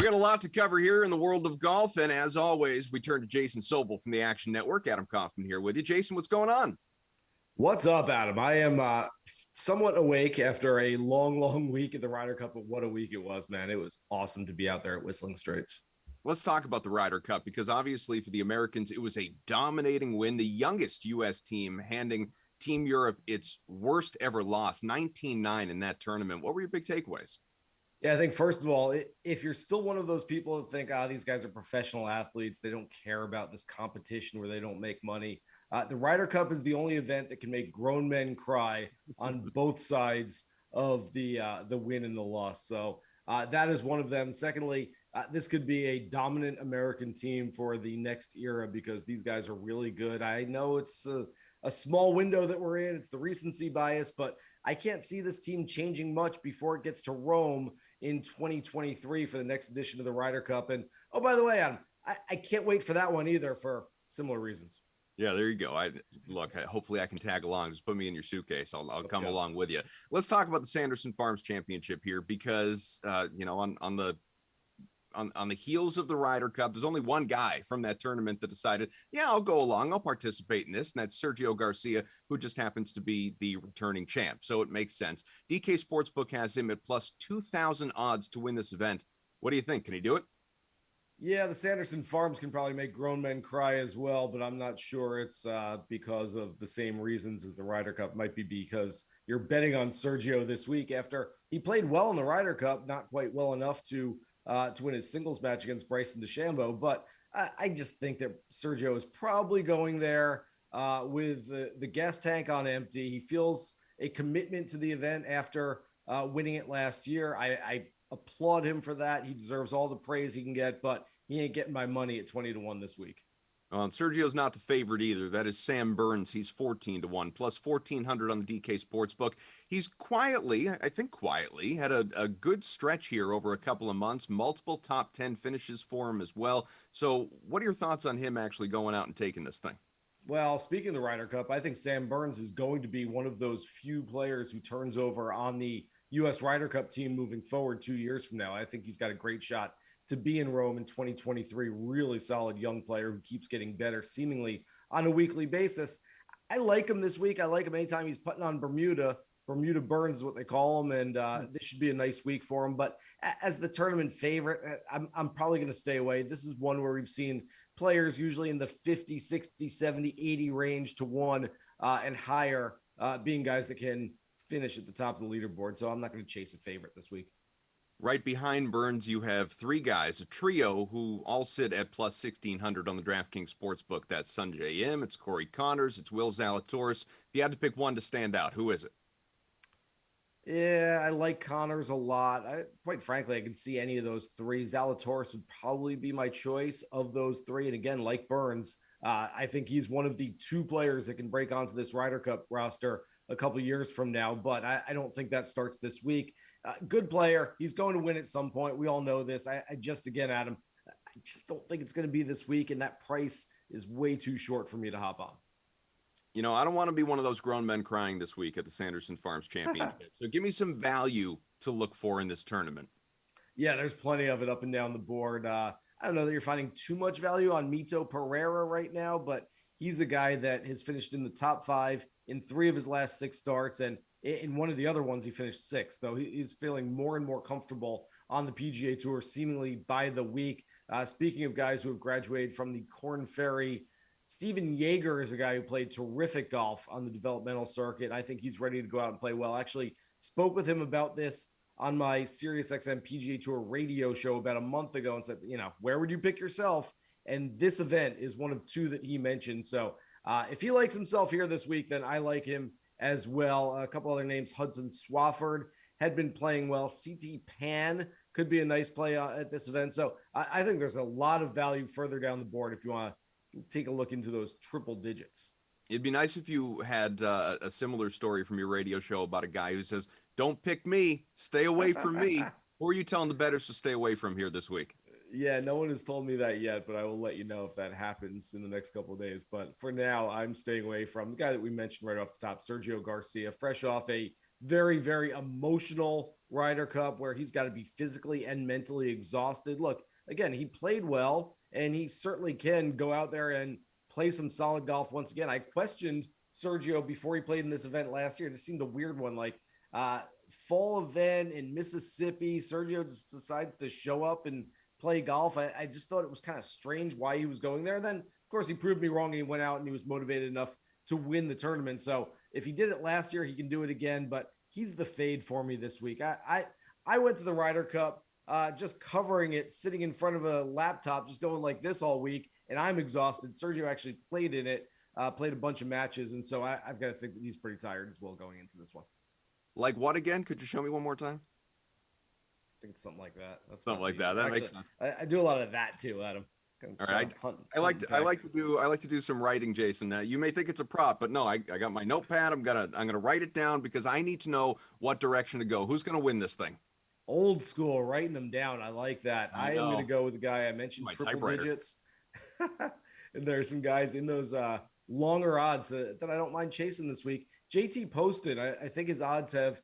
got a lot to cover here in the world of golf, and as always, we turn to Jason Sobel from the Action Network. Adam Kaufman here with you. Jason, what's going on? What's up, Adam? I am somewhat awake after a long week at the Ryder Cup, but what a week it was, man. It was awesome to be out there at Whistling Straits. Let's talk about the Ryder Cup, because obviously for the Americans, it was a dominating win. The youngest U.S. team handing Team Europe its worst ever loss, 19-9 in that tournament. What were your big takeaways? Yeah, I think first of all, if you're still one of those people that think, these guys are professional athletes, they don't care about this competition where they don't make money. The Ryder Cup is the only event that can make grown men cry on both sides of the win and the loss. So that is one of them. Secondly, this could be a dominant American team for the next era because these guys are really good. I know it's a small window that we're in. It's the recency bias, but I can't see this team changing much before it gets to Rome in 2023 for the next edition of the Ryder Cup. And, oh, by the way, Adam, I can't wait for that one either for similar reasons. Yeah, there you go. Hopefully I can tag along. Just put me in your suitcase. I'll come along with you. Let's talk about the Sanderson Farms Championship here because, on the heels of the Ryder Cup, there's only one guy from that tournament that decided, I'll go along. I'll participate in this. And that's Sergio GARCIA, who just happens to be the returning champ. So it makes sense. DK Sportsbook has him at plus 2,000 odds to win this event. What do you think? Can he do it? Yeah, the Sanderson Farms can probably make grown men cry as well, but I'm not sure it's because of the same reasons as the Ryder Cup. Might be because you're betting on Sergio this week after he played well in the Ryder Cup, not quite well enough to win his singles match against Bryson DeChambeau. But I just think that Sergio is probably going there with the gas tank on empty. He feels a commitment to the event after winning it last year. I applaud him for that. He deserves all the praise he can get, but he ain't getting my money at 20-1 this week. And Sergio's not the favorite either. That is Sam Burns. He's 14-1, plus 1,400 on the DK Sportsbook. He's quietly had a good stretch here over a couple of months, multiple top 10 finishes for him as well. So what are your thoughts on him actually going out and taking this thing? Well, speaking of the Ryder Cup, I think Sam Burns is going to be one of those few players who turns over on the U.S. Ryder Cup team moving forward 2 years from now. I think he's got a great shot to be in Rome in 2023. Really solid young player who keeps getting better seemingly on a weekly basis. I like him this week. I like him anytime he's putting on Bermuda. Bermuda Burns is what they call him, and this should be a nice week for him. But as the tournament favorite, I'm probably going to stay away. This is one where we've seen players usually in the 50, 60, 70, 80 range to 1 and higher being guys that can finish at the top of the leaderboard. So I'm not going to chase a favorite this week. Right behind Burns, you have three guys, a trio who all sit at plus 1,600 on the DraftKings Sportsbook. That's SUNGJAE, it's Corey Connors, it's Will Zalatoris. If you had to pick one to stand out, who is it? Yeah, I like Connors a lot. Quite frankly, I can see any of those three. Zalatoris would probably be my choice of those three. And again, like Burns, I think he's one of the two players that can break onto this Ryder Cup roster a couple of years from now, but I don't think that starts this week. Good player. He's going to win at some point. We all know this. I just, again, Adam, I just don't think it's going to be this week, and that price is way too short for me to hop on. I don't want to be one of those grown men crying this week at the Sanderson Farms Championship. So give me some value to look for in this tournament. Yeah, there's plenty of it up and down the board. I don't know that you're finding too much value on Mito Pereira right now, but he's a guy that has finished in the top 5 in 3 of his last 6 starts. And in one of the other ones, he finished 6th. So he's feeling more and more comfortable on the PGA Tour, seemingly by the week. Speaking of guys who have graduated from the Korn Ferry, Steven Yeager is a guy who played terrific golf on the developmental circuit. I think he's ready to go out and play well. Actually spoke with him about this on my SiriusXM PGA Tour radio show about a month ago and said, where would you pick yourself? And this event is one of 2 that he mentioned. So if he likes himself here this week, then I like him as well. A couple other names, Hudson Swafford had been playing well. CT Pan could be a nice play at this event. So I think there's a lot of value further down the board if you want to take a look into those triple digits. It'd be nice if you had a similar story from your radio show about a guy who says, don't pick me, stay away from me. Or are you telling the bettors to stay away from here this week? Yeah, no one has told me that yet, but I will let you know if that happens in the next couple of days. But for now, I'm staying away from the guy that we mentioned right off the top, Sergio GARCIA, fresh off a very, very emotional Ryder Cup where he's got to be physically and mentally exhausted. Look, again, he played well, and he certainly can go out there and play some solid golf once again. I questioned Sergio before he played in this event last year. It just seemed a weird one. Like, fall event in Mississippi, Sergio just decides to show up and play golf. I just thought it was kind of strange why he was going there. Then, of course, he proved me wrong, and he went out and he was motivated enough to win the tournament. So if he did it last year, he can do it again, but he's the fade for me this week. I went to the Ryder Cup just covering it, sitting in front of a laptop, just going like this all week, and I'm exhausted. Sergio actually played in it, played a bunch of matches, and so I've got to think that he's pretty tired as well going into this one. Like what again? Could you show me one more time? I think it's something like that. That's something like that. That makes sense. I do a lot of that too, Adam. All right. I like to do some writing, Jason. You may think it's a prop, but no, I got my notepad. I'm gonna write it down because I need to know what direction to go. Who's gonna win this thing? Old school, writing them down. I like that. I am going to go with the guy I mentioned, triple digits. And there are some guys in those longer odds that I don't mind chasing this week. JT Poston, I think his odds have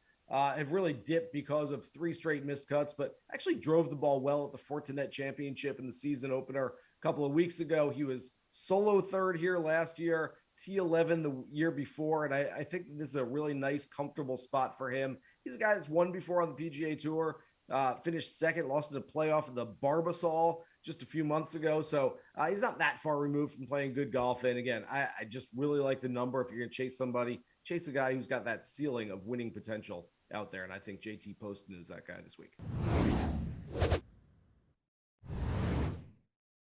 really dipped because of 3 straight missed cuts, but actually drove the ball well at the Fortinet Championship in the season opener a couple of weeks ago. He was solo third here last year, T11 the year before, and I think this is a really nice, comfortable spot for him. He's a guy that's won before on the PGA Tour, finished second, lost in a playoff in the Barbasol just a few months ago. So he's not that far removed from playing good golf. And again, I just really like the number. If you're going to chase somebody, chase a guy who's got that ceiling of winning potential out there. And I think JT Poston is that guy this week.